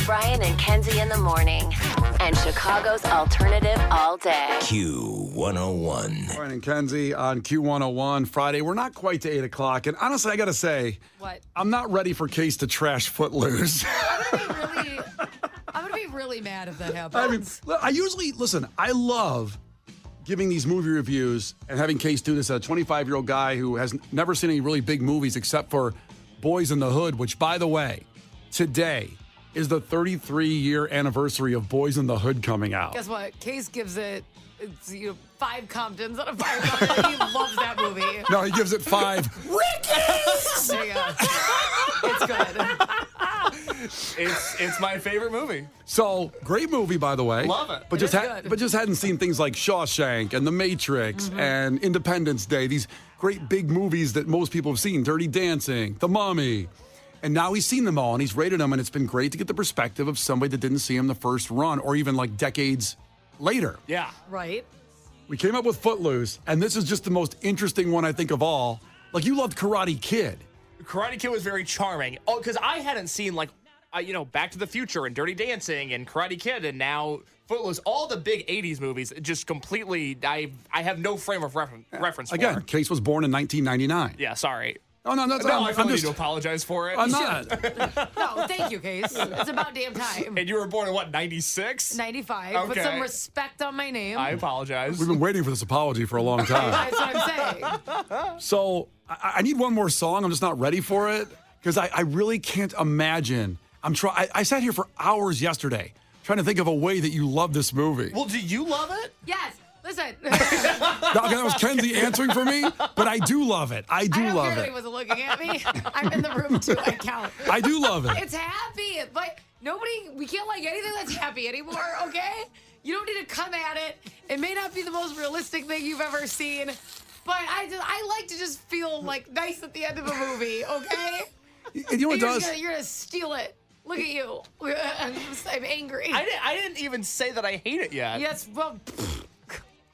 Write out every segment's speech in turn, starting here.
Brian and Kenzie in the morning. And Chicago's alternative all day. Q101. Brian and Kenzie on Q101 Friday. We're not quite to 8 o'clock. And honestly, I got to say, What? I'm not ready for Case to trash Footloose. I'm gonna be really mad if that happens. I mean, I love giving these movie reviews and having Case do this. A 25-year-old guy who has never seen any really big movies except for Boys in the Hood, which, by the way, today is the 33-year anniversary of Boys in the Hood coming out. Guess what? Case gives it 5 Comptons out of 5 Comptons. He loves that movie. No, he gives it 5 Rickies! There you go. It's good. It's my favorite movie. So, great movie, by the way. Love it. But It just is good. but just hadn't seen things like Shawshank and The Matrix and Independence Day. These great big movies that most people have seen. Dirty Dancing, The Mummy. And now he's seen them all and he's rated them, and it's been great to get the perspective of somebody that didn't see him the first run or even like decades later. Yeah. Right. We came up with Footloose, and this is just the most interesting one I think of all. Like, you loved Karate Kid. Karate Kid was very charming. Oh, because I hadn't seen Back to the Future and Dirty Dancing and Karate Kid, and now Footloose. All the big '80s movies, just completely. I have no frame of reference. Again, for. Case was born in 1999. Yeah, sorry. Oh, no, that's No, I feel I'm need just, to apologize for it. I'm not. No, thank you, Case. It's about damn time. And you were born in what, 96? 95. Put Okay. some respect on my name. I apologize. We've been waiting for this apology for a long time. That's what I'm saying. So I need one more song. I'm just not ready for it because I really can't imagine. I sat here for hours yesterday trying to think of a way that you love this movie. Well, do you love it? Yes. Listen. That was Kenzie answering for me, but I do love it. I I don't love care that it. he wasn't looking at me. I'm in the room too. I count. I do love it. It's happy, but we can't like anything that's happy anymore, okay? You don't need to come at it. It may not be the most realistic thing you've ever seen, but I like to just feel like nice at the end of a movie, okay? And you know what it does? You're gonna steal it. Look at you. I'm angry. I didn't even say that I hate it yet. Yes, well,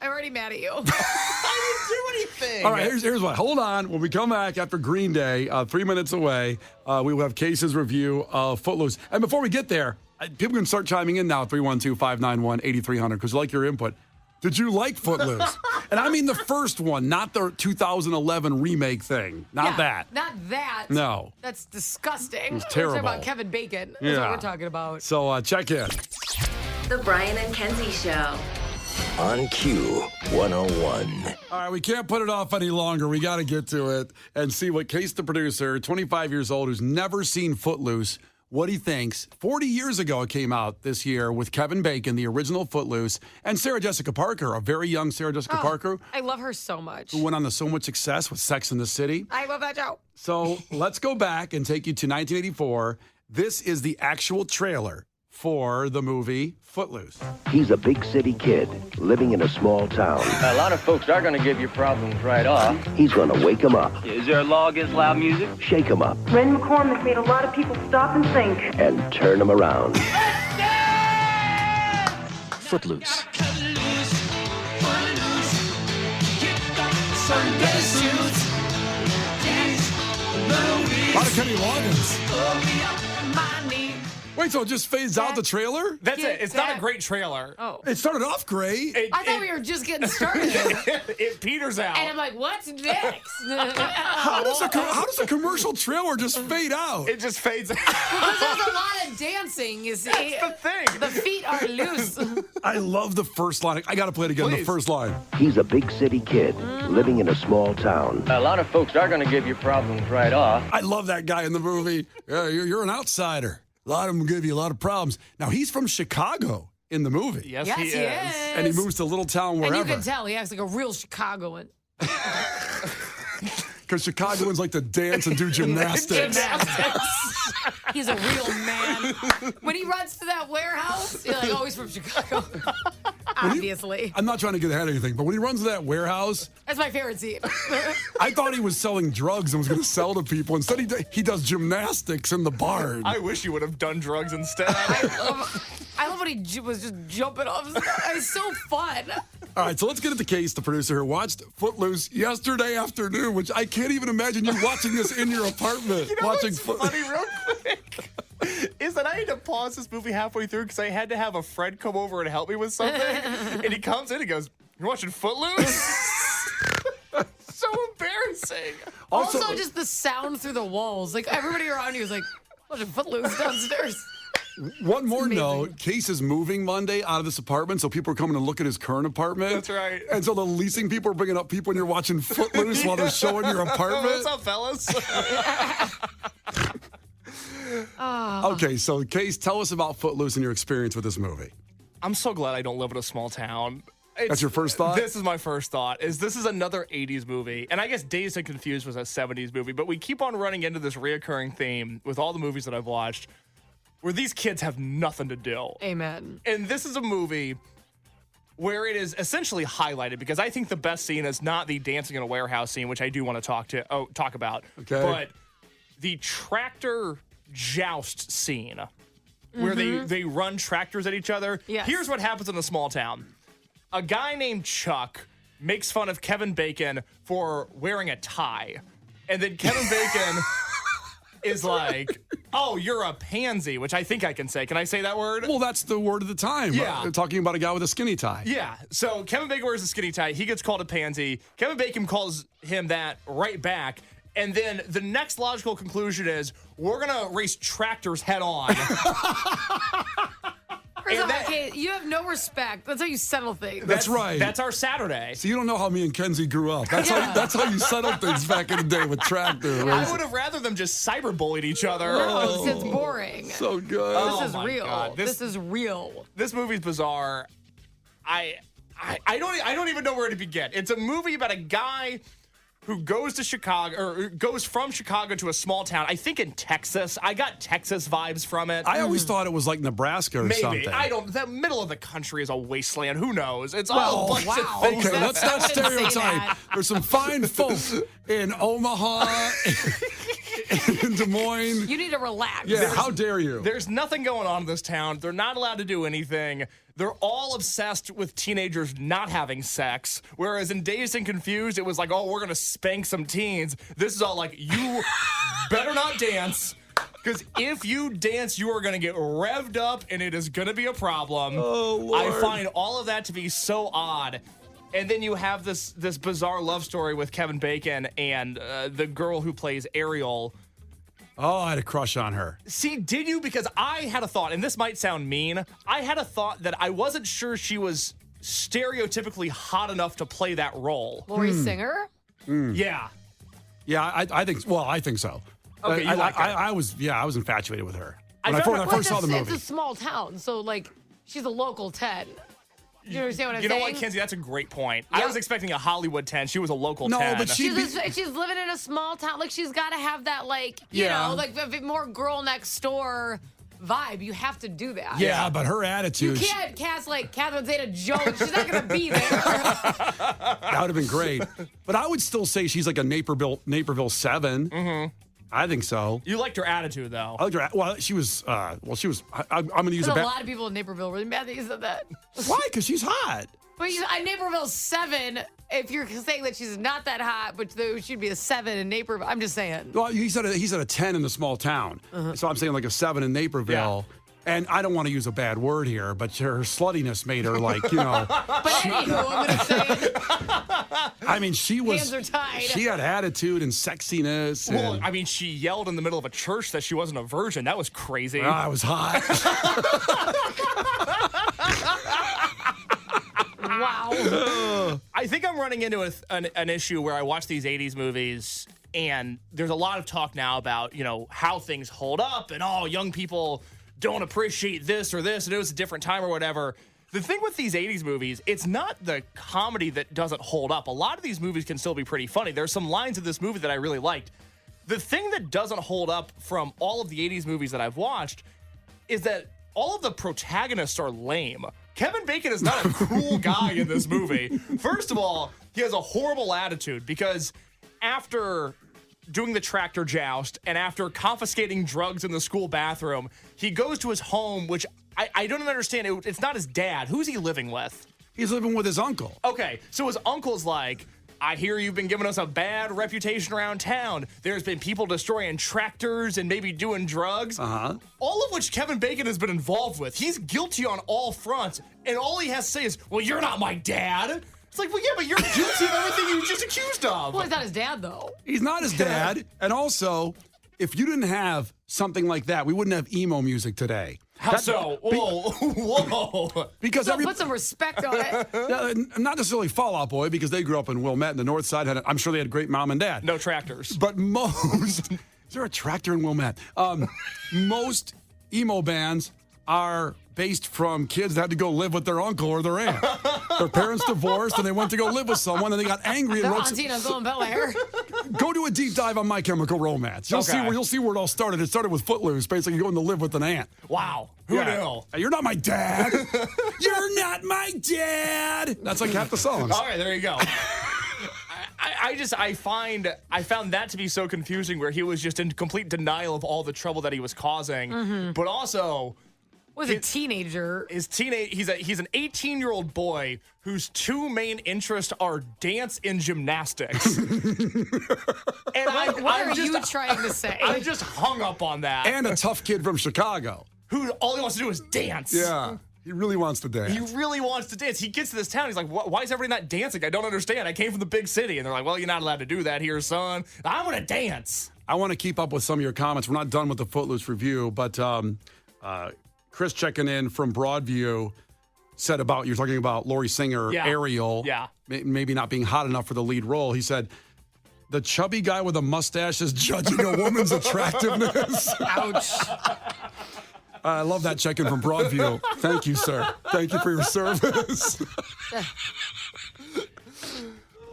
I'm already mad at you. I didn't do anything. All right, here's what. Hold on. When we come back after Green Day, 3 minutes away, we will have Case's review of Footloose. And before we get there, people can start chiming in now, 312-591-8300, because I like your input. Did you like Footloose? And I mean the first one, not the 2011 remake thing. Not that. Not that. No. That's disgusting. was We're terrible. talking about Kevin Bacon. That's what we're talking about. So check in. The Brian and Kenzie Show. On Q101. All right, we can't put it off any longer. We got to get to it and see what Case, the producer, 25 years old, who's never seen Footloose, what he thinks. 40 years ago, it came out this year with Kevin Bacon, the original Footloose, and Sarah Jessica Parker, a very young Sarah Jessica Parker, I love her so much. who went on to so much success with Sex and the City. I love that show. So let's go back and take you to 1984. This is the actual trailer for the movie Footloose. He's a big city kid living in a small town. A lot of folks are going to give you problems right off. He's going to wake him up, Is there a law against loud music? shake him up, Ren McCormick made a lot of people stop and think. and turn him around. Footloose. A lot of Kenny Loggins. Wait, so it just fades out the trailer? That's Get it. It's not that. a great trailer. Oh. It started off great. I thought we were just getting started. It peters out. And I'm like, what's next? How does a commercial trailer just fade out? It just fades out. Because there's a lot of dancing, you see. That's the thing. The feet are loose. I love the first line. I got to play it again. The Please. first line. He's a big city kid living in a small town. A lot of folks are going to give you problems right off. I love that guy in the movie. Yeah, you're an outsider. A lot of them give you a lot of problems. Now, he's from Chicago in the movie. Yes, Yes, he he is. is. And he moves to a little town And you wherever. can tell he acts like a real Chicagoan. Because Chicagoans like to dance and do gymnastics. He's a real man. When he runs to that warehouse, you're like, oh, he's from Chicago. Obviously. I'm not trying to get ahead of anything, but when he runs to that warehouse, That's my favorite scene. I thought he was selling drugs and was going to sell to people. Instead, he does gymnastics in the barn. I wish you would have done drugs instead. I love when he was just jumping off stuff. It's so fun. All right, so let's get at the Case, the producer who watched Footloose yesterday afternoon, which I can't even imagine you watching this in your apartment. You know watching what's funny real quick? is that I had to pause this movie halfway through because I had to have a friend come over and help me with something. And he comes in and goes, "You're watching Footloose?" So embarrassing. Also, just the sound through the walls. Like, everybody around you is like, watching Footloose downstairs. One more amazing. note, Case is moving Monday out of this apartment, so people are coming to look at his current apartment. That's right. And so the leasing people are bringing up people when you're watching Footloose while they're showing your apartment. What's up, fellas? Okay, so Case, tell us about Footloose and your experience with this movie. I'm so glad I don't live in a small town. That's your first thought? This is my first thought. This is another 80s movie. And I guess Dazed and Confused was a 70s movie, but we keep on running into this reoccurring theme with all the movies that I've watched where these kids have nothing to do. Amen. And this is a movie where it is essentially highlighted because I think the best scene is not the dancing in a warehouse scene, which I do want to talk about. Okay. But the tractor joust scene where they run tractors at each other. Yes. Here's what happens in a small town. A guy named Chuck makes fun of Kevin Bacon for wearing a tie. And then Kevin Bacon is like, "Oh, you're a pansy," which I think I can say. Can I say that word? Well, that's the word of the time. Yeah. Talking about a guy with a skinny tie. Yeah. So Kevin Bacon wears a skinny tie. He gets called a pansy. Kevin Bacon calls him that right back. And then the next logical conclusion is we're going to race tractors head on. First of all, okay, you have no respect. That's how you settle things. That's right. That's our Saturday. So you don't know how me and Kenzie grew up. That's how you settled things back in the day with tractor. I would have rather them just cyberbullied each other. No, it's boring. So good. Oh, This is my real. God. This is real. This movie's bizarre. I don't even know where to begin. It's a movie about a guy who goes to Chicago or goes from Chicago to a small town. I think in Texas. I got Texas vibes from it. I always thought it was like Nebraska or Maybe. something. I don't. The middle of the country is a wasteland. Who knows? It's all a bunch wow. of things. Okay, let's not I wouldn't say stereotype. that. There's some fine folks in Omaha, in Des Moines. You need to relax. Yeah, how dare you? There's nothing going on in this town. They're not allowed to do anything. They're all obsessed with teenagers not having sex. Whereas in Dazed and Confused, it was like, oh, we're going to spank some teens. This is all like, you better not dance. Because if you dance, you are going to get revved up and it is going to be a problem. Oh, Lord. I find all of that to be so odd. And then you have this bizarre love story with Kevin Bacon and the girl who plays Ariel. Oh, I had a crush on her. See, did you? Because I had a thought, and this might sound mean. I had a thought that I wasn't sure she was stereotypically hot enough to play that role. Lori Singer? Yeah. Yeah, I think. Well, I think so. Okay, you I, like her. I was infatuated with her I when I found her- first saw the It's movie. a small town, so, like, she's a local 10. You understand what I'm You know saying? what, Kenzie? That's a great point. I Yep. was expecting a Hollywood 10. She was a local No, 10. but she- She's living in a small town. Like, she's got to have that, like, you Yeah. know, like, a bit more girl next door vibe. You have to do that. Yeah, but her You attitude, can't cast, like, Catherine Zeta-Jones. She's not going to be there. that would have been great. But I would still say she's like a Naperville 7. Mm-hmm. I think so. You liked her attitude, though. I liked her. Well, she was. I'm going to use There's a a lot of people in Naperville really mad that you said that. Why? Because she's hot. But Naperville 7, if you're saying that she's not that hot, but there should be a 7 in Naperville, I'm just saying. Well, he's at a 10 in the small town. So I'm saying like a 7 in Naperville. And I don't want to use a bad word here, but her sluttiness made her like, you know. But anywho, I'm going to say I mean, she was. Hands are tied. She had attitude and sexiness. Well, And, I mean, she yelled in the middle of a church that she wasn't a virgin. That was crazy. I was hot. wow. I think I'm running into an issue where I watch these 80s movies and there's a lot of talk now about, you know, how things hold up and, oh, young people don't appreciate this or this and it was a different time or whatever. The thing with these 80s movies, it's not the comedy that doesn't hold up. A lot of these movies can still be pretty funny. There's some lines in this movie that I really liked. The thing that doesn't hold up from all of the 80s movies that I've watched is that all of the protagonists are lame. Kevin Bacon is not a cool guy in this movie. First of all, he has a horrible attitude because after doing the tractor joust and after confiscating drugs in the school bathroom, he goes to his home, which I don't understand. It's not his dad. Who's he living with? He's living with his uncle. Okay, so his uncle's like, I hear you've been giving us a bad reputation around town. There's been people destroying tractors and maybe doing drugs. Uh-huh. All of which Kevin Bacon has been involved with. He's guilty on all fronts. And all he has to say is, well, you're not my dad. It's like, well, yeah, but you're guilty of everything you were just accused of. Well, he's not his dad, though. He's not his dad. And also, if you didn't have something like that, we wouldn't have emo music today. How so? Whoa, whoa. Because So put some respect on it. not necessarily Fall Out Boy, because they grew up in Wilmette, and the North Side I'm sure they had a great mom and dad. No tractors. But most, is there a tractor in Wilmette? Most emo bands are based from kids that had to go live with their uncle or their aunt. Their parents divorced and they went to go live with someone and they got angry and They're wrote. Auntie and Uncle in Bel Air. Go do a deep dive on My Chemical Romance. You'll see where it all started. It started with Footloose, basically going to live with an aunt. Wow. Who knew? You're not my dad. You're not my dad. That's like half the songs. All right, there you go. I found that to be so confusing, where he was just in complete denial of all the trouble that he was causing, but also Was a teenager. he's an 18-year-old boy whose two main interests are dance and gymnastics. And What are you trying to say? I'm just hung up on that. And a tough kid from Chicago. Who all he wants to do is dance. Yeah. He really wants to dance. He really wants to dance. He gets to this town. He's like, why is everybody not dancing? I don't understand. I came from the big city. And they're like, well, you're not allowed to do that here, son. I'm going to dance. I want to keep up with some of your comments. We're not done with the Footloose review, but Chris checking in from Broadview said about, you're talking about Laurie Singer, Yeah. Ariel, Yeah. Maybe not being hot enough for the lead role. He said, the chubby guy with a mustache is judging a woman's attractiveness. Ouch. I love that check-in from Broadview. Thank you, sir. Thank you for your service.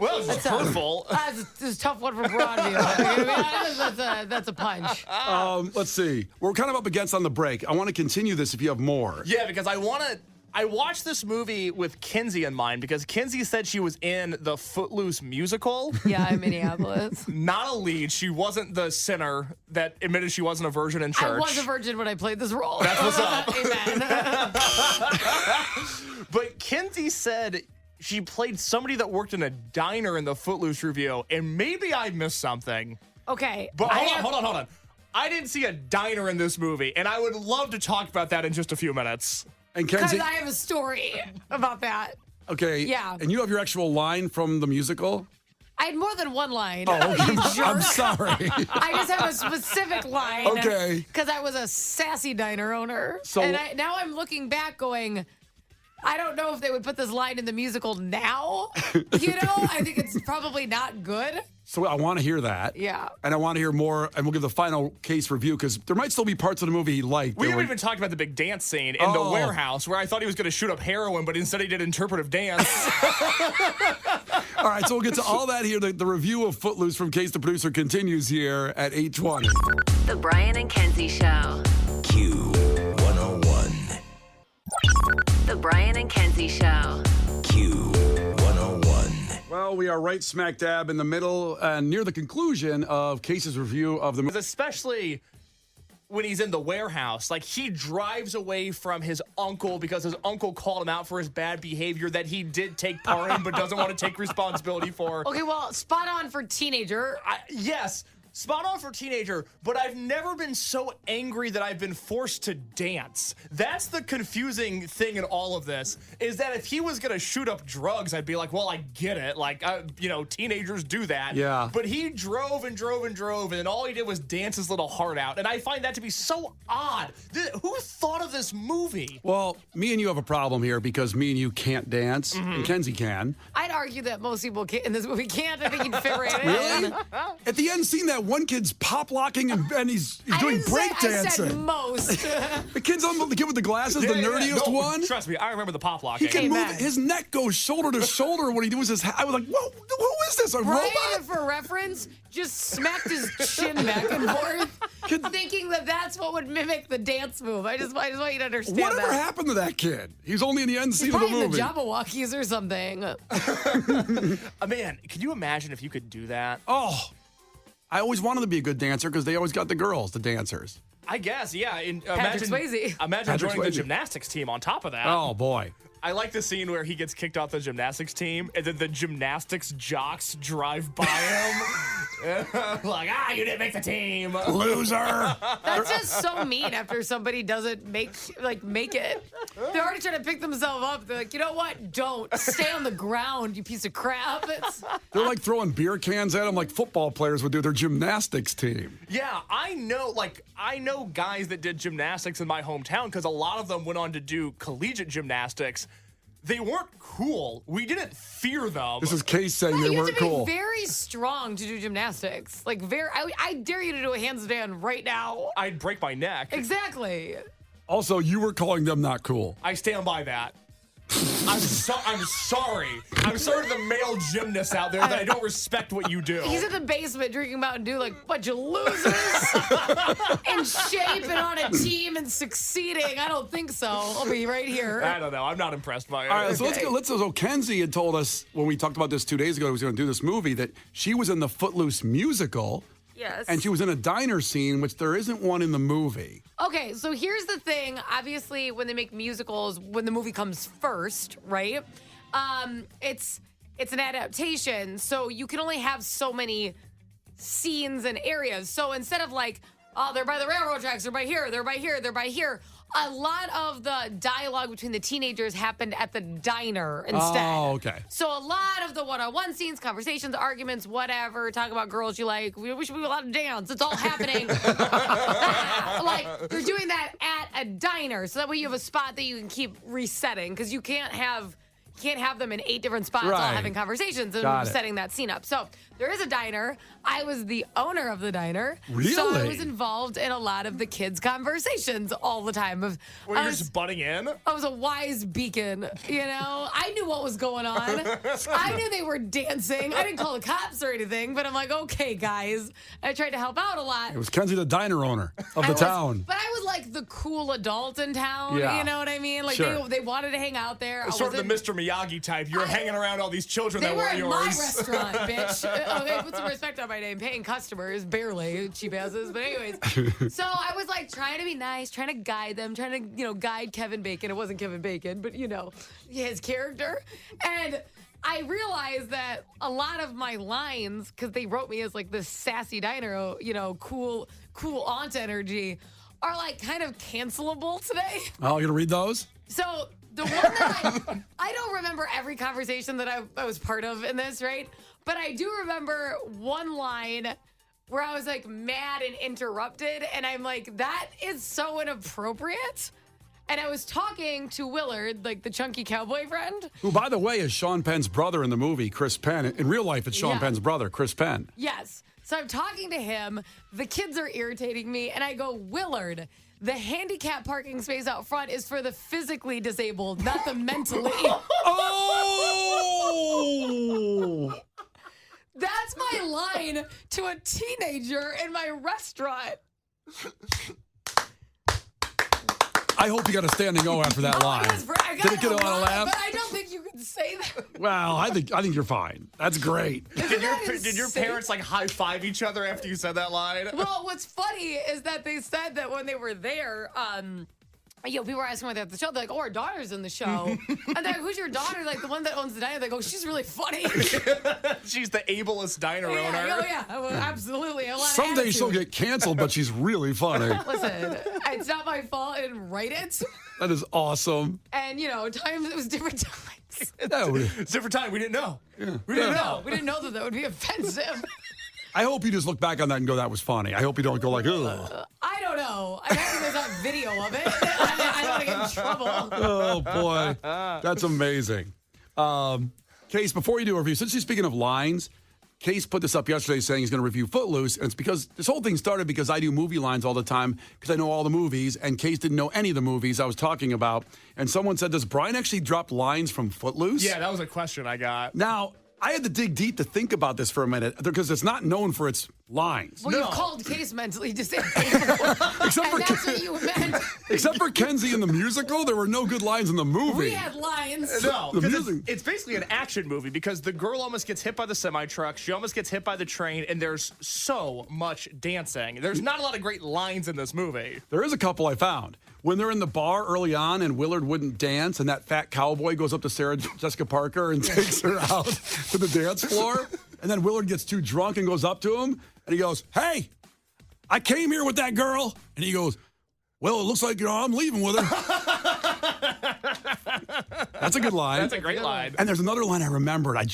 Well, it's hurtful. That's a tough one for Broadview. I mean, that's a punch. Let's see. We're kind of up against on the break. I want to continue this if you have more. Yeah, because I watched this movie with Kinsey in mind, because Kinsey said she was in the Footloose musical. Yeah, in Minneapolis. Not a lead. She wasn't the sinner that admitted she wasn't a virgin in church. I was a virgin when I played this role. That's what's up. Amen. But Kinsey said she played somebody that worked in a diner in the Footloose review, and maybe I missed something. Okay. But hold on. I didn't see a diner in this movie, and I would love to talk about that in just a few minutes. And Because Kenzie, I have a story about that. okay. Yeah. And you have your actual line from the musical? I had more than one line. Oh, You jerk. I'm sorry. I just have a specific line. Okay. Because I was a sassy diner owner. So- and now I'm looking back going, I don't know if they would put this line in the musical now. You know, I think it's probably not good. So I want to hear that. Yeah. And I want to hear more, and we'll give the final case review, because there might still be parts of the movie he liked. We that haven't were- even talked about the big dance scene in the warehouse, where I thought he was going to shoot up heroin, but instead he did interpretive dance. All right, so we'll get to all that here. The review of Footloose from Case the Producer continues here at 8:20. The Brian and Kenzie Show. Q101. The Brian and Kenzie Show. Q101. Well, we are right smack dab in the middle and near the conclusion of Case's review of the movie. Especially when he's in the warehouse. Like, he drives away from his uncle because his uncle called him out for his bad behavior that he did take part in but doesn't want to take responsibility for. Okay, well, spot on for teenager. Yes, spot on for teenager, but I've never been so angry that I've been forced to dance. That's the confusing thing in all of this, is that if he was going to shoot up drugs, I'd be like, well, I get it. Like, teenagers do that. Yeah. But he drove and drove and drove, and then all he did was dance his little heart out. And I find that to be so odd. Who thought of this movie? Well, me and you have a problem here because me and you can't dance, and Kenzie can. I'd argue that most people in this movie can't. I think you'd fit right in. Really? At the end, seeing that one kid's pop locking and he's doing break I dancing. said most. The kid with the glasses, the nerdiest No, one. Trust me, I remember the pop locking. He can Amen. move. His neck goes shoulder to shoulder when he does his. I was like, whoa, who is this? A Brian, robot? for reference, just smacked his chin back and forth, thinking that that's what would mimic the dance move. I just want you to understand Whatever that. happened to that kid? He's only in the end scene He's of the probably in movie. the Jabberwockies or something. Man, can you imagine if you could do that? Oh, I always wanted to be a good dancer because they always got the girls, the dancers. I guess, yeah. Patrick Swayze. Imagine Patrick joining the Swayze. gymnastics team on top of that. Oh boy. I like the scene where he gets kicked off the gymnastics team, and then the gymnastics jocks drive by him. Like, you didn't make the team. Loser. That's just so mean after somebody doesn't make it. They're already trying to pick themselves up. They're like, you know what? Don't. Stay on the ground, you piece of crap. They're like throwing beer cans at him like football players would do their gymnastics team. Yeah, I know guys that did gymnastics in my hometown because a lot of them went on to do collegiate gymnastics. They weren't cool. We didn't fear them. This is Case saying No, they you have weren't to be cool. very strong to do gymnastics. Like, I dare you to do a handstand right now. I'd break my neck. Exactly. Also, you were calling them not cool. I stand by that. I'm sorry. I'm sorry to the male gymnasts out there that I don't respect what you do. He's in the basement drinking Mountain Dew like a bunch of losers in shape and on a team and succeeding. I don't think so. I'll be right here. I don't know. I'm not impressed by it. All right, so let's go. So Kenzie had told us when we talked about this 2 days ago, he was going to do this movie, that she was in the Footloose musical. Yes. And she was in a diner scene, which there isn't one in the movie. Okay, so here's the thing. Obviously, when they make musicals, when the movie comes first, right? It's an adaptation, so you can only have so many scenes and areas. So instead of like, oh, they're by the railroad tracks, they're by here, they're by here, they're by here. A lot of the dialogue between the teenagers happened at the diner instead. Oh, okay. So a lot of the one-on-one scenes, conversations, arguments, whatever, talk about girls you like. We should be allowed to dance. It's all happening. Like, they're doing that at a diner. So that way you have a spot that you can keep resetting because you can't have them in 8 different spots all Right. having conversations and Got it. setting that scene up. So there is a diner. I was the owner of the diner. Really? So I was involved in a lot of the kids' conversations all the time. Were I you was- just butting in? I was a wise beacon, you know? I knew what was going on. I knew they were dancing. I didn't call the cops or anything, but I'm like, okay, guys. I tried to help out a lot. It was Kenzie, the diner owner of the I was- town. But I was like the cool adult in town, Yeah. you know what I mean? Like Sure. they wanted to hang out there. I Sort of the wasn't- Mr. Miyagi type. You're hanging around all these children They that were weren't at yours. my restaurant, bitch. Okay, put some respect on my name. Paying customers, barely, cheap asses. But anyways, so I was like trying to be nice, trying to guide them, trying to, guide Kevin Bacon. It wasn't Kevin Bacon, but his character. And I realized that a lot of my lines, because they wrote me as like this sassy diner, cool aunt energy, are like kind of cancelable today. Oh, you gonna read those? So the one that I don't remember every conversation that I was part of in this, right? But I do remember one line where I was like mad and interrupted. And I'm like, that is so inappropriate. And I was talking to Willard, like the chunky cowboy friend. Who, by the way, is Sean Penn's brother in the movie, Chris Penn. In real life, it's Sean Yeah. Penn's brother, Chris Penn. Yes. So I'm talking to him. The kids are irritating me. And I go, Willard, the handicap parking space out front is for the physically disabled, not the mentally. Oh! That's my line to a teenager in my restaurant. I hope you got a standing O after that line. I got Did it get a lot of lot, laughs? But I don't think you can say that. Well, I think you're fine. That's great. Did your insane? parents like high five each other after you said that line? Well, what's funny is that they said that when they were there, people were asking why they're at the show. They're like, oh, our daughter's in the show. And they're like, who's your daughter? Like the one that owns the diner. They go, she's really funny. She's the ablest diner owner. Yeah, well, absolutely. A lot of Someday she'll attitude. get canceled, but she's really funny. Listen, it's not my fault. I didn't write it. That is awesome. And, it was different times. No, It's a different time. We didn't know. We didn't know. We didn't know that would be offensive. I hope you just look back on that and go, that was funny. I hope you don't go like, ugh. I don't know. I'm happy there's not video of it. I don't want to get in trouble. Oh, boy. That's amazing. Case, before you do a review, since you're speaking of lines, Case put this up yesterday saying he's going to review Footloose. And it's because this whole thing started because I do movie lines all the time because I know all the movies. And Case didn't know any of the movies I was talking about. And someone said, does Brian actually drop lines from Footloose? Yeah, that was a question I got. Now, I had to dig deep to think about this for a minute because it's not known for its lines. Well, No. you've called Case mentally disabled. That's what you meant. Except for Kenzie in the musical, there were no good lines in the movie. We had lines. No, The because music- it's basically an action movie because the girl almost gets hit by the semi-truck, she almost gets hit by the train, and there's so much dancing. There's not a lot of great lines in this movie. There is a couple I found. When they're in the bar early on and Willard wouldn't dance, and that fat cowboy goes up to Sarah Jessica Parker and takes her out to the dance floor, and then Willard gets too drunk and goes up to him, and he goes, "Hey, I came here with that girl," and he goes, "Well, it looks like I'm leaving with her." That's a good line. That's a great line. And there's another line I remembered. I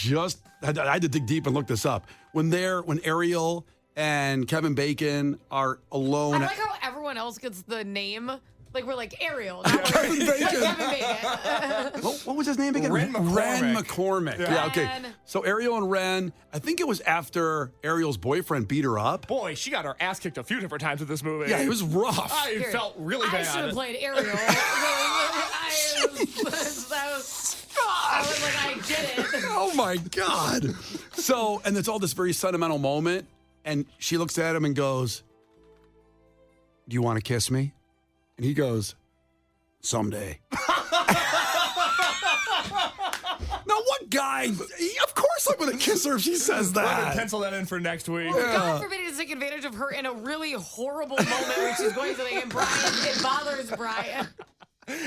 had to dig deep and look this up. When Ariel and Kevin Bacon are alone. I like how everyone else gets the name. Like, we're like Ariel. Not Kevin Bacon. Kevin Bacon. What was his name again? Ren McCormick. Ren McCormick. Yeah, okay. Ren. So Ariel and Ren, I think it was after Ariel's boyfriend beat her up. Boy, she got her ass kicked a few different times with this movie. Yeah, it was rough. I felt really I should have bad. played Ariel. I was like, I did it. Oh my God. So, and it's all this very sentimental moment. And she looks at him and goes, "Do you want to kiss me?" And he goes, "Someday." Now, what guy? Of course I'm going to kiss her if she says We're gonna that. pencil that in for next week. God forbid he to take advantage of her in a really horrible moment where she's going to the and Brian. It bothers Brian.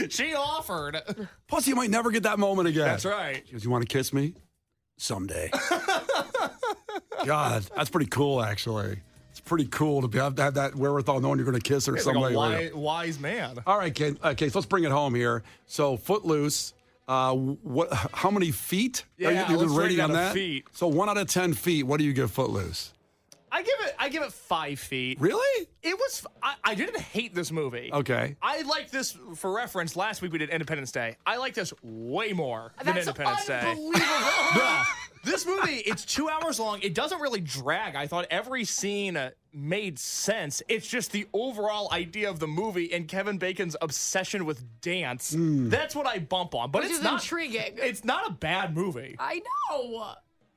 She offered. Plus, you might never get that moment again. That's right. She goes, "You want to kiss me?" "Someday." God, that's pretty cool, actually. It's pretty cool to have that wherewithal knowing you're going to kiss her He's like someday a later. wise man. All right, Ken. Okay, so let's bring it home here. So, Footloose. What? How many feet? Yeah, are you let's rate rating it on out of that? feet. So 1 out of 10 feet. What do you give Footloose? I give it 5 feet. Really? It was. I didn't hate this movie. Okay. I like this. For reference, last week we did Independence Day. I like this way more than That's Independence Day. unbelievable. Yeah. This movie, it's 2 hours long. It doesn't really drag. I thought every scene made sense. It's just the overall idea of the movie and Kevin Bacon's obsession with dance. That's what I bump on. But Which it's is not intriguing. It's not a bad movie. I know.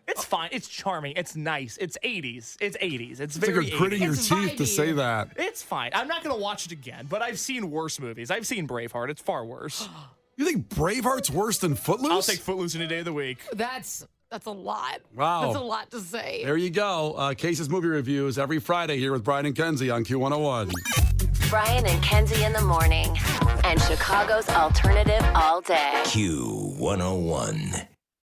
It's fine. It's charming. It's nice. It's 80s. It's 80s. It's It's very like you're gritting 80s. your It's teeth to vibey. say that. It's fine. I'm not going to watch it again, but I've seen worse movies. I've seen Braveheart. It's far worse. You think Braveheart's worse than Footloose? I'll take Footloose any day of the week. That's a lot. Wow. That's a lot to say. There you go. Case's movie reviews every Friday here with Brian and Kenzie on Q101. Brian and Kenzie in the morning. And Chicago's alternative all day. Q101.